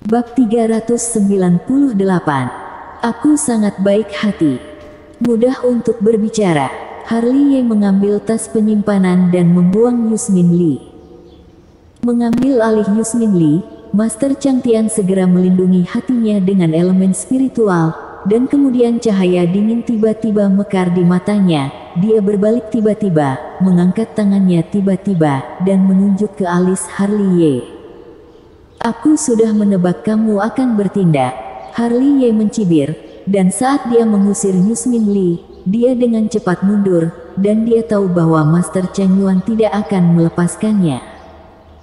Bab 398. Aku sangat baik hati. Mudah untuk berbicara. Harley Ye mengambil tas penyimpanan dan membuang Yusmin Li. Mengambil alih Yusmin Li, Master Chang Tian segera melindungi hatinya dengan elemen spiritual, dan kemudian cahaya dingin tiba-tiba mekar di matanya. Dia berbalik tiba-tiba, mengangkat tangannya tiba-tiba, dan menunjuk ke alis Harley Ye. Aku sudah menebak kamu akan bertindak. Harley Ye mencibir, dan saat dia mengusir Yusmin Li, dia dengan cepat mundur, dan dia tahu bahwa Master Chang Yuan tidak akan melepaskannya.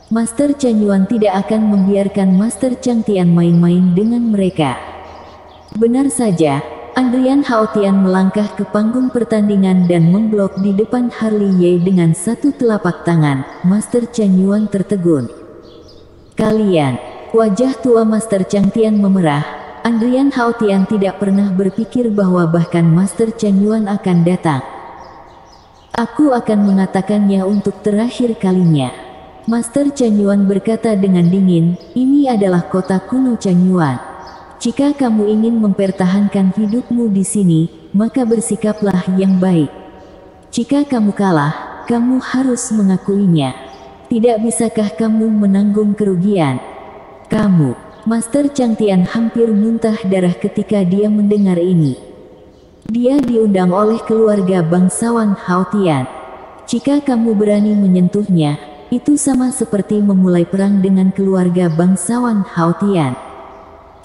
Master Chang Yuan tidak akan membiarkan Master Chang Tian main-main dengan mereka. Benar saja, Andrian Hao Tian melangkah ke panggung pertandingan dan memblok di depan Harley Ye dengan satu telapak tangan. Master Chang Yuan tertegun. Kalian, wajah tua Master Chang Tian memerah. Andrian Hao Tian tidak pernah berpikir bahwa bahkan Master Chang Yuan akan datang. Aku akan mengatakannya untuk terakhir kalinya. Master Chang Yuan berkata dengan dingin, ini adalah kota kuno Chang Yuan. Jika kamu ingin mempertahankan hidupmu di sini, maka bersikaplah yang baik. Jika kamu kalah, kamu harus mengakuinya. Tidak bisakah kamu menanggung kerugian? Kamu, Master Chang Tian hampir muntah darah ketika dia mendengar ini. Dia diundang oleh keluarga bangsawan Hao Tian. Jika kamu berani menyentuhnya, itu sama seperti memulai perang dengan keluarga bangsawan Hao Tian.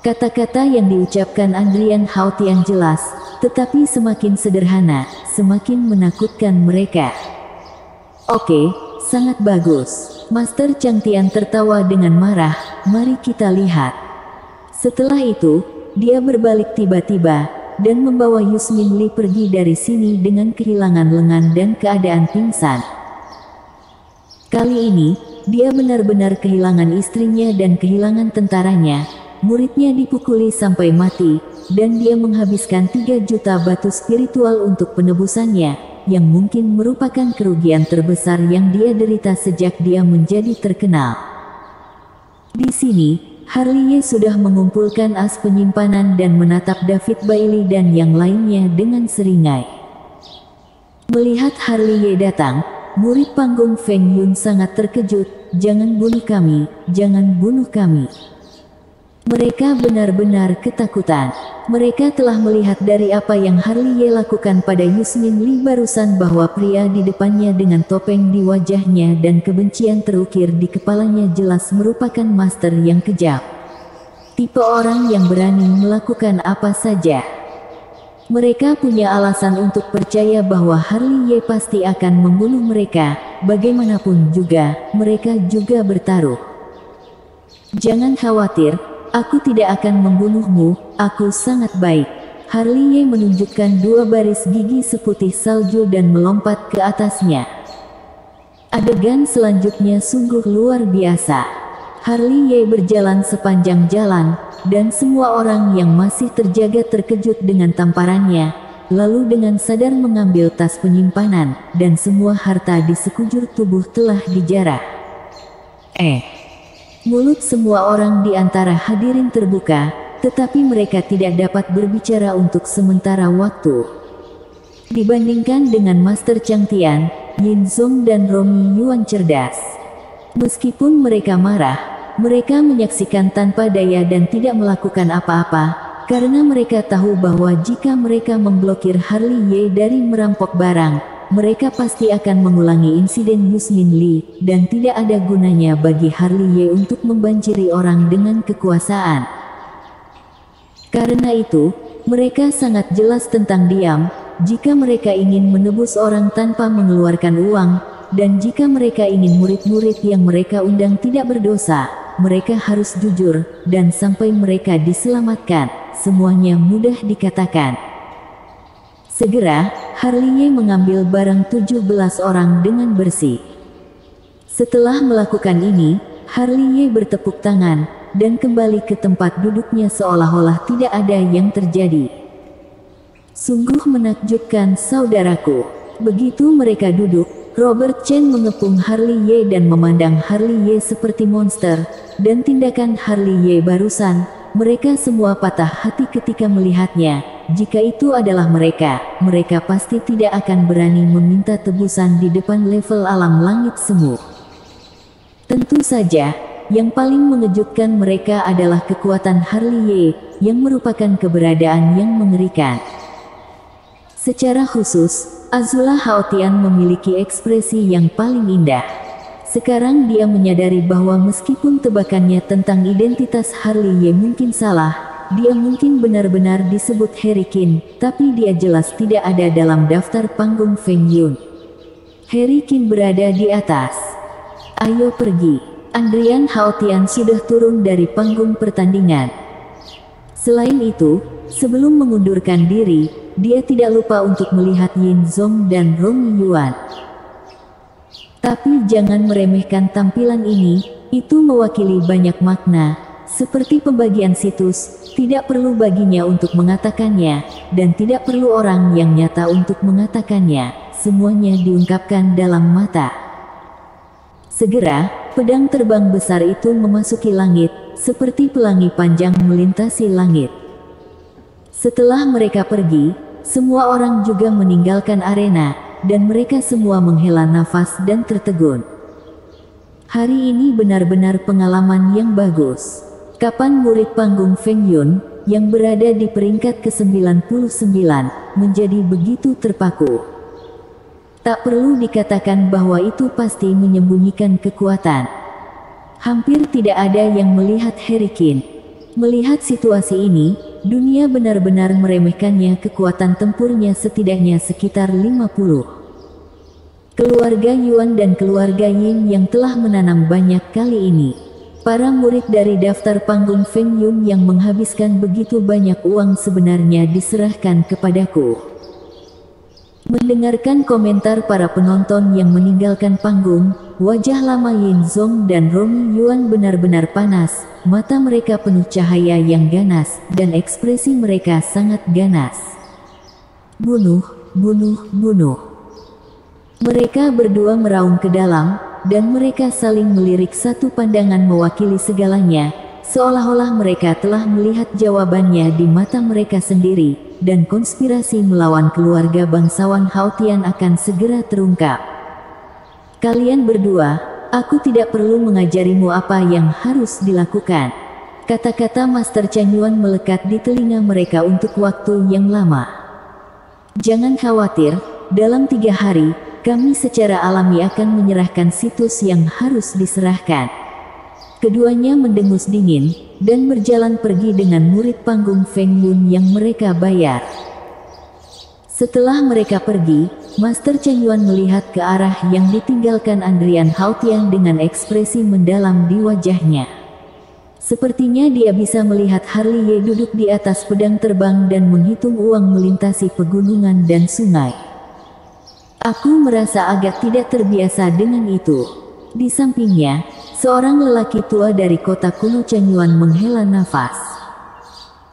Kata-kata yang diucapkan Andrian Hao Tian jelas, tetapi semakin sederhana, semakin menakutkan mereka. Oke, sangat bagus. Master Chang Tian tertawa dengan marah, mari kita lihat. Setelah itu, dia berbalik tiba-tiba, dan membawa Yusmin Li pergi dari sini dengan kehilangan lengan dan keadaan pingsan. Kali ini, dia benar-benar kehilangan istrinya dan kehilangan tentaranya. Muridnya dipukuli sampai mati, dan dia menghabiskan 3 juta batu spiritual untuk penebusannya, yang mungkin merupakan kerugian terbesar yang dia derita sejak dia menjadi terkenal. Di sini, Harley Ye sudah mengumpulkan as penyimpanan dan menatap David Bailey dan yang lainnya dengan seringai. Melihat Harley Ye datang, murid panggung Feng Yun sangat terkejut. Jangan bunuh kami, jangan bunuh kami. Mereka benar-benar ketakutan. Mereka telah melihat dari apa yang Harley Ye lakukan pada Yusmin Li barusan bahwa pria di depannya dengan topeng di wajahnya dan kebencian terukir di kepalanya jelas merupakan master yang kejam. Tipe orang yang berani melakukan apa saja. Mereka punya alasan untuk percaya bahwa Harley Ye pasti akan membunuh mereka. Bagaimanapun juga, mereka juga bertaruh. Jangan khawatir. Aku tidak akan membunuhmu, aku sangat baik. Harley Ye menunjukkan 2 baris gigi seputih salju dan melompat ke atasnya. Adegan selanjutnya sungguh luar biasa. Harley Ye berjalan sepanjang jalan, dan semua orang yang masih terjaga terkejut dengan tamparannya, lalu dengan sadar mengambil tas penyimpanan, dan semua harta di sekujur tubuh telah dijarah. Mulut semua orang di antara hadirin terbuka, tetapi mereka tidak dapat berbicara untuk sementara waktu. Dibandingkan dengan Master Chang Tian, Yin Zong dan Romi Yuan cerdas. Meskipun mereka marah, mereka menyaksikan tanpa daya dan tidak melakukan apa-apa, karena mereka tahu bahwa jika mereka memblokir Harley Ye dari merampok barang, mereka pasti akan mengulangi insiden Yusmin Li, dan tidak ada gunanya bagi Harley Ye untuk membanjiri orang dengan kekuasaan. Karena itu, mereka sangat jelas tentang diam, jika mereka ingin menebus orang tanpa mengeluarkan uang, dan jika mereka ingin murid-murid yang mereka undang tidak berdosa, mereka harus jujur, dan sampai mereka diselamatkan, semuanya mudah dikatakan. Segera, Harley Ye mengambil barang 17 orang dengan bersih. Setelah melakukan ini, Harley Ye bertepuk tangan, dan kembali ke tempat duduknya seolah-olah tidak ada yang terjadi. Sungguh menakjubkan saudaraku. Begitu mereka duduk, Robert Chen mengepung Harley Ye dan memandang Harley Ye seperti monster, dan tindakan Harley Ye barusan, mereka semua patah hati ketika melihatnya. Jika itu adalah mereka, mereka pasti tidak akan berani meminta tebusan di depan level alam langit semu. Tentu saja, yang paling mengejutkan mereka adalah kekuatan Harley Ye, yang merupakan keberadaan yang mengerikan. Secara khusus, Azula Haotian memiliki ekspresi yang paling indah. Sekarang dia menyadari bahwa meskipun tebakannya tentang identitas Harley Ye mungkin salah, dia mungkin benar-benar disebut Harry Qin, tapi dia jelas tidak ada dalam daftar panggung Feng Yun. Harry Qin berada di atas. Ayo pergi. Andrian Haotian sudah turun dari panggung pertandingan. Selain itu, sebelum mengundurkan diri, dia tidak lupa untuk melihat Yin Zong dan Rong Yuan. Tapi jangan meremehkan tampilan ini, itu mewakili banyak makna, seperti pembagian situs, tidak perlu baginya untuk mengatakannya, dan tidak perlu orang yang nyata untuk mengatakannya, semuanya diungkapkan dalam mata. Segera, pedang terbang besar itu memasuki langit, seperti pelangi panjang melintasi langit. Setelah mereka pergi, semua orang juga meninggalkan arena, dan mereka semua menghela nafas dan tertegun. Hari ini benar-benar pengalaman yang bagus. Kapan murid panggung Feng Yun, yang berada di peringkat ke-99, menjadi begitu terpaku? Tak perlu dikatakan bahwa itu pasti menyembunyikan kekuatan. Hampir tidak ada yang melihat Harry Qin. Melihat situasi ini, dunia benar-benar meremehkannya. Kekuatan tempurnya setidaknya sekitar 50. Keluarga Yuan dan keluarga Yin yang telah menanam banyak kali ini. Para murid dari daftar panggung Feng Yun yang menghabiskan begitu banyak uang sebenarnya diserahkan kepadaku. Mendengarkan komentar para penonton yang meninggalkan panggung, wajah lama Yin Zong dan Rong Yuan benar-benar panas, mata mereka penuh cahaya yang ganas, dan ekspresi mereka sangat ganas. Bunuh, bunuh, bunuh. Mereka berdua meraung ke dalam, dan mereka saling melirik satu pandangan mewakili segalanya, seolah-olah mereka telah melihat jawabannya di mata mereka sendiri, dan konspirasi melawan keluarga bangsawan Haotian akan segera terungkap. Kalian berdua, aku tidak perlu mengajarimu apa yang harus dilakukan. Kata-kata Master Chen Yuan melekat di telinga mereka untuk waktu yang lama. Jangan khawatir, dalam 3 hari, kami secara alami akan menyerahkan situs yang harus diserahkan. Keduanya mendengus dingin, dan berjalan pergi dengan murid panggung Feng Yun yang mereka bayar. Setelah mereka pergi, Master Chen Yuan melihat ke arah yang ditinggalkan Andrian Haotian dengan ekspresi mendalam di wajahnya. Sepertinya dia bisa melihat Harley Ye duduk di atas pedang terbang dan menghitung uang melintasi pegunungan dan sungai. Aku merasa agak tidak terbiasa dengan itu. Di sampingnya, seorang lelaki tua dari kota kuno Chen Yuan menghela nafas.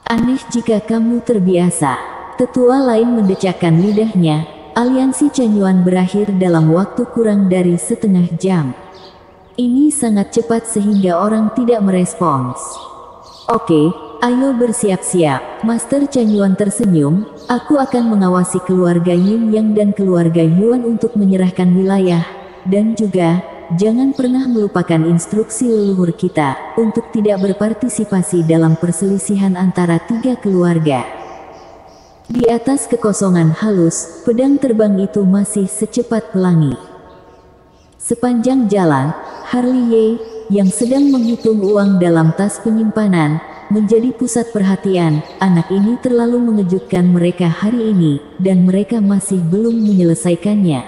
Aneh jika kamu terbiasa. Tetua lain mendecakkan lidahnya. Aliansi Chen Yuan berakhir dalam waktu kurang dari setengah jam. Ini sangat cepat sehingga orang tidak merespons. Oke, ayo bersiap-siap. Master Chen Yuan tersenyum. Aku akan mengawasi keluarga Yin Yang dan keluarga Yuan untuk menyerahkan wilayah. Dan juga, jangan pernah melupakan instruksi leluhur kita, untuk tidak berpartisipasi dalam perselisihan antara 3 keluarga. Di atas kekosongan halus, pedang terbang itu masih secepat pelangi. Sepanjang jalan, Harley Ye, yang sedang menghitung uang dalam tas penyimpanan, menjadi pusat perhatian. Anak ini terlalu mengejutkan mereka hari ini, dan mereka masih belum menyelesaikannya.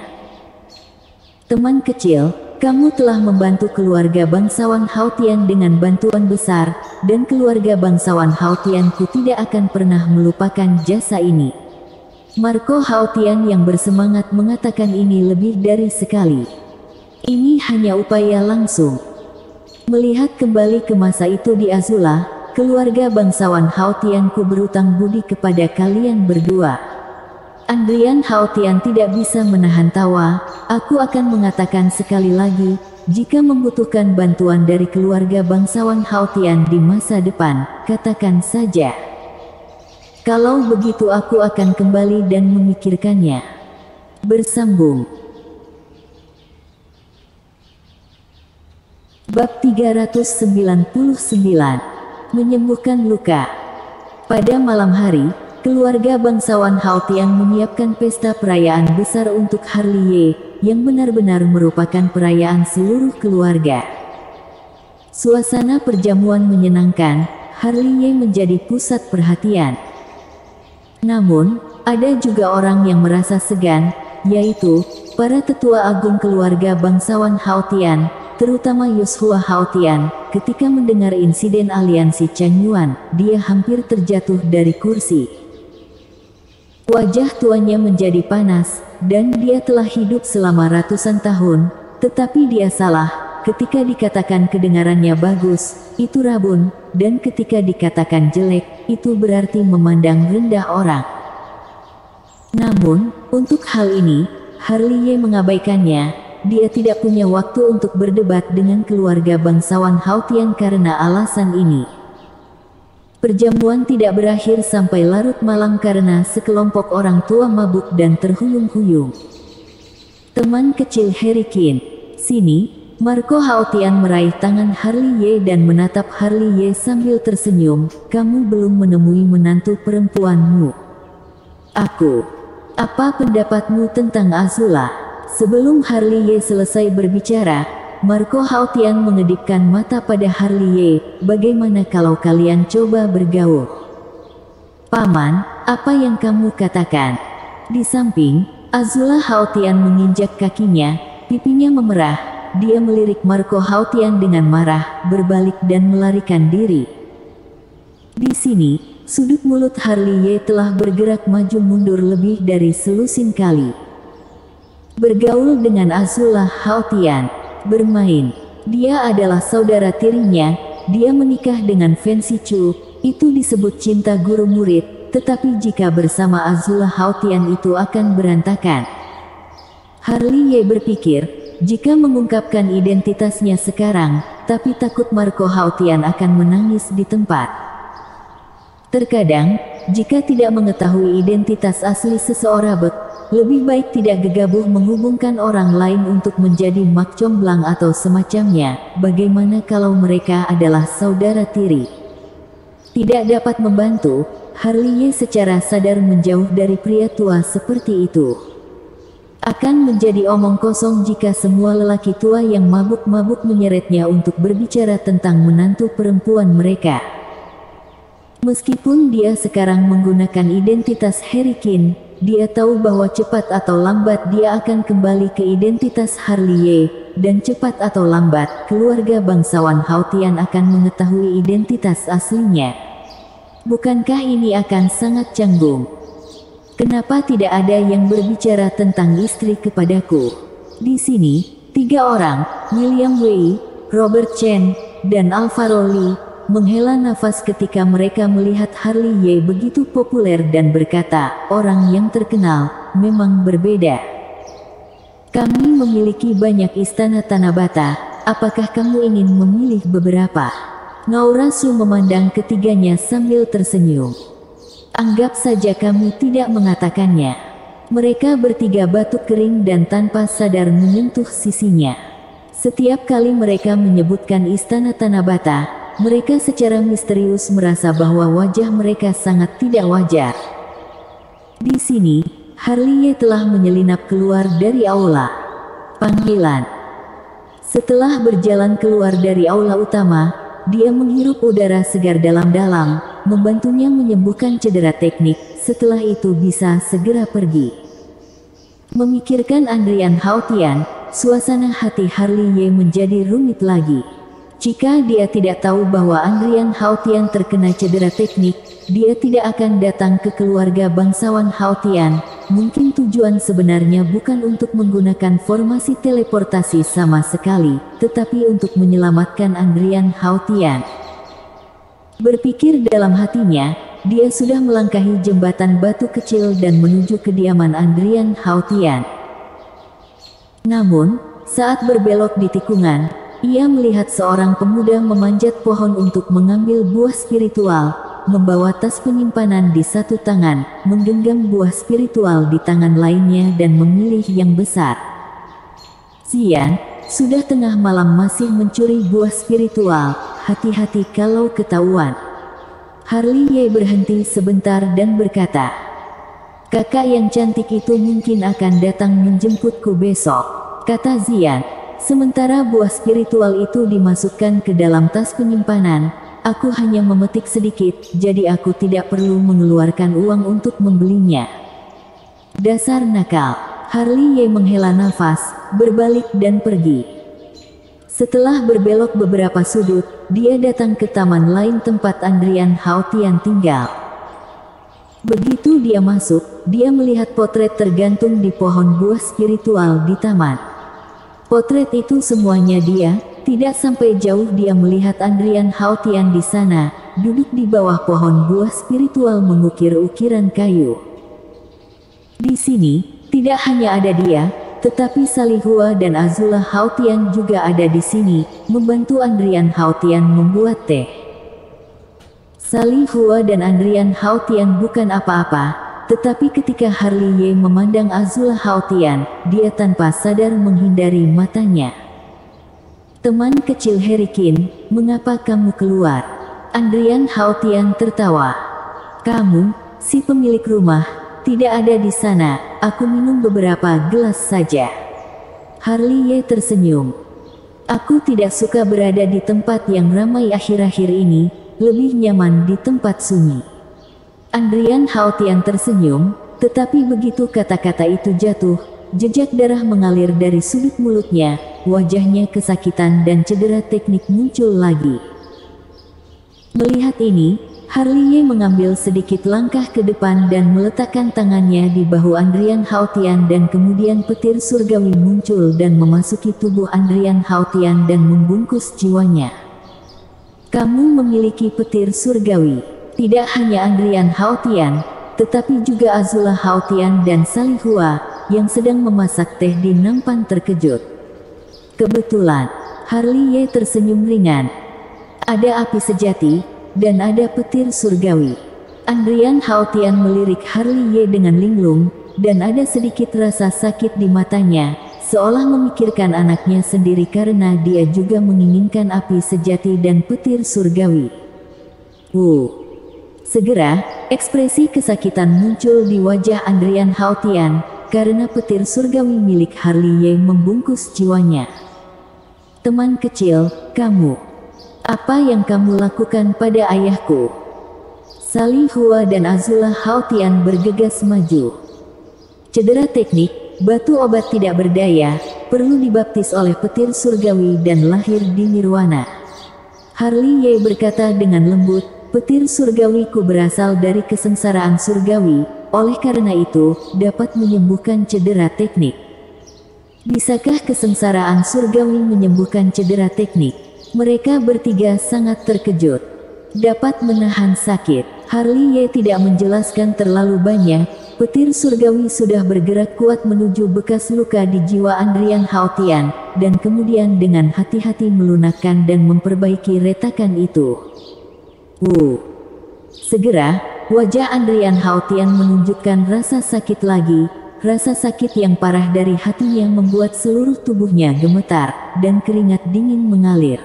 Teman kecil, kamu telah membantu keluarga bangsawan Haotian dengan bantuan besar, dan keluarga bangsawan Haotianku tidak akan pernah melupakan jasa ini. Marco Haotian yang bersemangat mengatakan ini lebih dari sekali. Ini hanya upaya langsung. Melihat kembali ke masa itu di Azula, keluarga bangsawan Haotianku berutang budi kepada kalian berdua. Andrian Haotian tidak bisa menahan tawa. Aku akan mengatakan sekali lagi, jika membutuhkan bantuan dari keluarga bangsawan Haotian di masa depan, katakan saja. Kalau begitu aku akan kembali dan memikirkannya. Bersambung. Bab 399. Menyembuhkan luka. Pada malam hari, keluarga bangsawan Haotian menyiapkan pesta perayaan besar untuk Harley Ye, yang benar-benar merupakan perayaan seluruh keluarga. Suasana perjamuan menyenangkan, Harley Ye menjadi pusat perhatian. Namun, ada juga orang yang merasa segan, yaitu para tetua agung keluarga bangsawan Haotian, terutama Yoshua Haotian. Ketika mendengar insiden aliansi Changyuan, dia hampir terjatuh dari kursi. Wajah tuanya menjadi panas, dan dia telah hidup selama ratusan tahun, tetapi dia salah. Ketika dikatakan kedengarannya bagus, itu rabun, dan ketika dikatakan jelek, itu berarti memandang rendah orang. Namun, untuk hal ini, Harley Ye mengabaikannya. Dia tidak punya waktu untuk berdebat dengan keluarga bangsawan Haotian karena alasan ini. Perjamuan tidak berakhir sampai larut malam karena sekelompok orang tua mabuk dan terhuyung-huyung. Teman kecil Harry Qin, sini. Marco Haotian meraih tangan Harley Ye dan menatap Harley Ye sambil tersenyum. Kamu belum menemui menantu perempuanmu. Aku. Apa pendapatmu tentang Azula? Sebelum Harley Ye selesai berbicara, Marco Haotian mengedipkan mata pada Harley Ye. Bagaimana kalau kalian coba bergaul? Paman, apa yang kamu katakan? Di samping, Azula Haotian menginjak kakinya, pipinya memerah. Dia melirik Marco Haotian dengan marah, berbalik dan melarikan diri. Di sini, sudut mulut Harley Ye telah bergerak maju mundur lebih dari selusin kali. Bergaul dengan Azula Haotian. Bermain. Dia adalah saudara tirinya. Dia menikah dengan Fancy Chu. Itu disebut cinta guru murid. Tetapi jika bersama Azula Haotian itu akan berantakan. Harley Ye berpikir, jika mengungkapkan identitasnya sekarang, tapi takut Marco Haotian akan menangis di tempat. Terkadang, jika tidak mengetahui identitas asli seseorang, lebih baik tidak gegabah menghubungkan orang lain untuk menjadi mak comblang atau semacamnya. Bagaimana kalau mereka adalah saudara tiri? Tidak dapat membantu, Harley Ye secara sadar menjauh dari pria tua seperti itu. Akan menjadi omong kosong jika semua lelaki tua yang mabuk-mabuk menyeretnya untuk berbicara tentang menantu perempuan mereka. Meskipun dia sekarang menggunakan identitas Harry Qin, dia tahu bahwa cepat atau lambat dia akan kembali ke identitas Harley Ye, dan cepat atau lambat keluarga bangsawan Haotian akan mengetahui identitas aslinya. Bukankah ini akan sangat canggung? Kenapa tidak ada yang berbicara tentang istri kepadaku? Di sini, 3 orang, William Wei, Robert Chen, dan Alvaro Lee, menghela nafas ketika mereka melihat Harley Ye begitu populer dan berkata, orang yang terkenal, memang berbeda. Kami memiliki banyak istana Tanabata, apakah kamu ingin memilih beberapa? Naurasu memandang ketiganya sambil tersenyum. Anggap saja kami tidak mengatakannya. Mereka bertiga batuk kering dan tanpa sadar menyentuh sisinya. Setiap kali mereka menyebutkan istana Tanabata, mereka secara misterius merasa bahwa wajah mereka sangat tidak wajar. Di sini, Harley Ye telah menyelinap keluar dari aula. Panggilan. Setelah berjalan keluar dari aula utama, dia menghirup udara segar dalam-dalam, membantunya menyembuhkan cedera teknik. Setelah itu bisa segera pergi. Memikirkan Andrian Haotian, suasana hati Harley Ye menjadi rumit lagi. Jika dia tidak tahu bahwa Andrian Haotian terkena cedera teknik, dia tidak akan datang ke keluarga bangsawan Haotian. Mungkin tujuan sebenarnya bukan untuk menggunakan formasi teleportasi sama sekali, tetapi untuk menyelamatkan Andrian Haotian. Berpikir dalam hatinya, dia sudah melangkahi jembatan batu kecil dan menuju kediaman Andrian Haotian. Namun, saat berbelok di tikungan, ia melihat seorang pemuda memanjat pohon untuk mengambil buah spiritual, membawa tas penyimpanan di satu tangan, menggenggam buah spiritual di tangan lainnya dan memilih yang besar. Zian, sudah tengah malam masih mencuri buah spiritual, hati-hati kalau ketahuan. Harley Ye berhenti sebentar dan berkata, "Kakak yang cantik itu mungkin akan datang menjemputku besok," kata Zian. "Sementara buah spiritual itu dimasukkan ke dalam tas penyimpanan, aku hanya memetik sedikit, jadi aku tidak perlu mengeluarkan uang untuk membelinya." Dasar nakal. Harley Ye menghela nafas, berbalik dan pergi. Setelah berbelok beberapa sudut, dia datang ke taman lain tempat Andrian Haotian tinggal. Begitu dia masuk, dia melihat potret tergantung di pohon buah spiritual di taman. Potret itu semuanya dia, tidak sampai jauh dia melihat Andrian Haotian di sana, duduk di bawah pohon buah spiritual mengukir ukiran kayu. Di sini, tidak hanya ada dia, tetapi Salihua dan Azula Haotian juga ada di sini, membantu Andrian Haotian membuat teh. Salihua dan Andrian Haotian bukan apa-apa, tetapi ketika Harley Ye memandang Azula Haotian, dia tanpa sadar menghindari matanya. "Teman kecil Herikin, mengapa kamu keluar?" Andrian Haotian tertawa. "Kamu, si pemilik rumah, tidak ada di sana, aku minum beberapa gelas saja." Harley Ye tersenyum. "Aku tidak suka berada di tempat yang ramai akhir-akhir ini, lebih nyaman di tempat sunyi." Andrian Haotian tersenyum, tetapi begitu kata-kata itu jatuh, jejak darah mengalir dari sudut mulutnya, wajahnya kesakitan dan cedera teknik muncul lagi. Melihat ini, Harley Ye mengambil sedikit langkah ke depan dan meletakkan tangannya di bahu Andrian Haotian dan kemudian petir surgawi muncul dan memasuki tubuh Andrian Haotian dan membungkus jiwanya. "Kamu memiliki petir surgawi." Tidak hanya Andrian Haotian, tetapi juga Azula Haotian dan Salihua, yang sedang memasak teh di nampan terkejut. "Kebetulan," Harley Ye tersenyum ringan. "Ada api sejati, dan ada petir surgawi." Andrian Haotian melirik Harley Ye dengan linglung, dan ada sedikit rasa sakit di matanya, seolah memikirkan anaknya sendiri karena dia juga menginginkan api sejati dan petir surgawi. Segera, ekspresi kesakitan muncul di wajah Andrian Haotian, karena petir surgawi milik Harley Ye membungkus jiwanya. "Teman kecil, kamu. Apa yang kamu lakukan pada ayahku?" Salihua dan Azula Haotian bergegas maju. "Cedera teknik, batu obat tidak berdaya, perlu dibaptis oleh petir surgawi dan lahir di nirwana." Harley Ye berkata dengan lembut, "Petir surgawiku berasal dari kesengsaraan surgawi, oleh karena itu, dapat menyembuhkan cedera teknik." Bisakah kesengsaraan surgawi menyembuhkan cedera teknik? Mereka bertiga sangat terkejut. Dapat menahan sakit. Harley Ye tidak menjelaskan terlalu banyak. Petir surgawi sudah bergerak kuat menuju bekas luka di jiwa Andrian Haotian, dan kemudian dengan hati-hati melunakkan dan memperbaiki retakan itu. Segera, wajah Andrian Haotian menunjukkan rasa sakit lagi. Rasa sakit yang parah dari hatinya membuat seluruh tubuhnya gemetar, dan keringat dingin mengalir.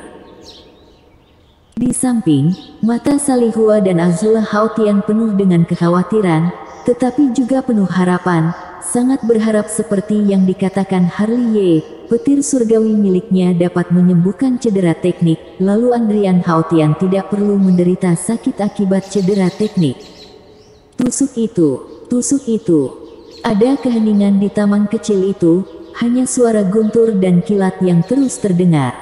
Di samping, mata Salihua dan Azula Haotian penuh dengan kekhawatiran, tetapi juga penuh harapan, sangat berharap seperti yang dikatakan Harley Ye, petir surgawi miliknya dapat menyembuhkan cedera teknik, lalu Andrian Haotian tidak perlu menderita sakit akibat cedera teknik. Tusuk itu. Ada keheningan di taman kecil itu, hanya suara guntur dan kilat yang terus terdengar.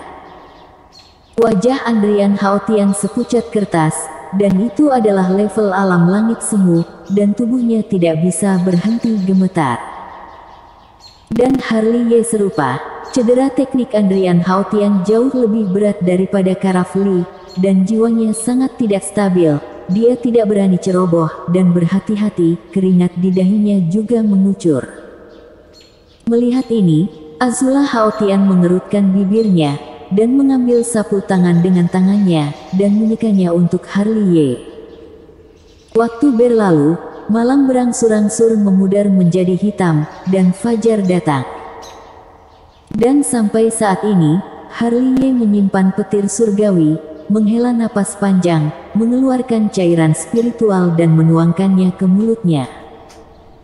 Wajah Andrian Haotian sepucat kertas, dan itu adalah level alam langit semu, dan tubuhnya tidak bisa berhenti gemetar. Dan Harley Ye serupa, cedera teknik Andrian Haotian jauh lebih berat daripada Karaf Li, dan jiwanya sangat tidak stabil, dia tidak berani ceroboh dan berhati-hati, keringat di dahinya juga mengucur. Melihat ini, Azula Haotian mengerutkan bibirnya, dan mengambil sapu tangan dengan tangannya, dan menyekanya untuk Harley Ye. Waktu berlalu, malam berangsur-angsur memudar menjadi hitam, dan fajar datang. Dan sampai saat ini, Harley Ye menyimpan petir surgawi, menghela napas panjang, mengeluarkan cairan spiritual dan menuangkannya ke mulutnya.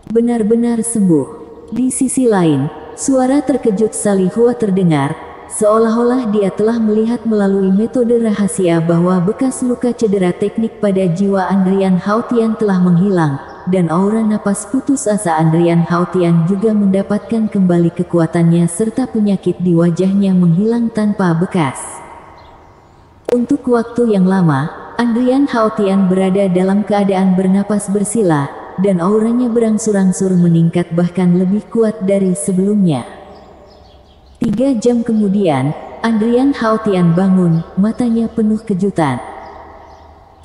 Benar-benar sembuh. Di sisi lain, suara terkejut Salihua terdengar, seolah-olah dia telah melihat melalui metode rahasia bahwa bekas luka cedera teknik pada jiwa Andrian Haotian telah menghilang, dan aura napas putus asa Andrian Haotian juga mendapatkan kembali kekuatannya serta penyakit di wajahnya menghilang tanpa bekas. Untuk waktu yang lama, Andrian Haotian berada dalam keadaan bernapas bersila, dan auranya berangsur-angsur meningkat bahkan lebih kuat dari sebelumnya. 3 jam kemudian, Andrian Haotian bangun, matanya penuh kejutan.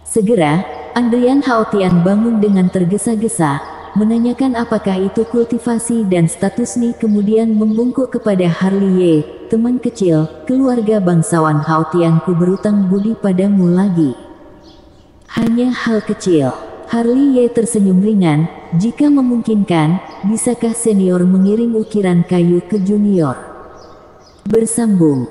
Segera, Andrian Haotian bangun dengan tergesa-gesa, menanyakan apakah itu kultivasi dan status Ni, kemudian membungkuk kepada Harley Ye, teman kecil, keluarga bangsawan Haotian, ku berutang budi padamu lagi. Hanya hal kecil. Harley Ye tersenyum ringan, jika memungkinkan, bisakah senior mengirim ukiran kayu ke junior? Bersambung.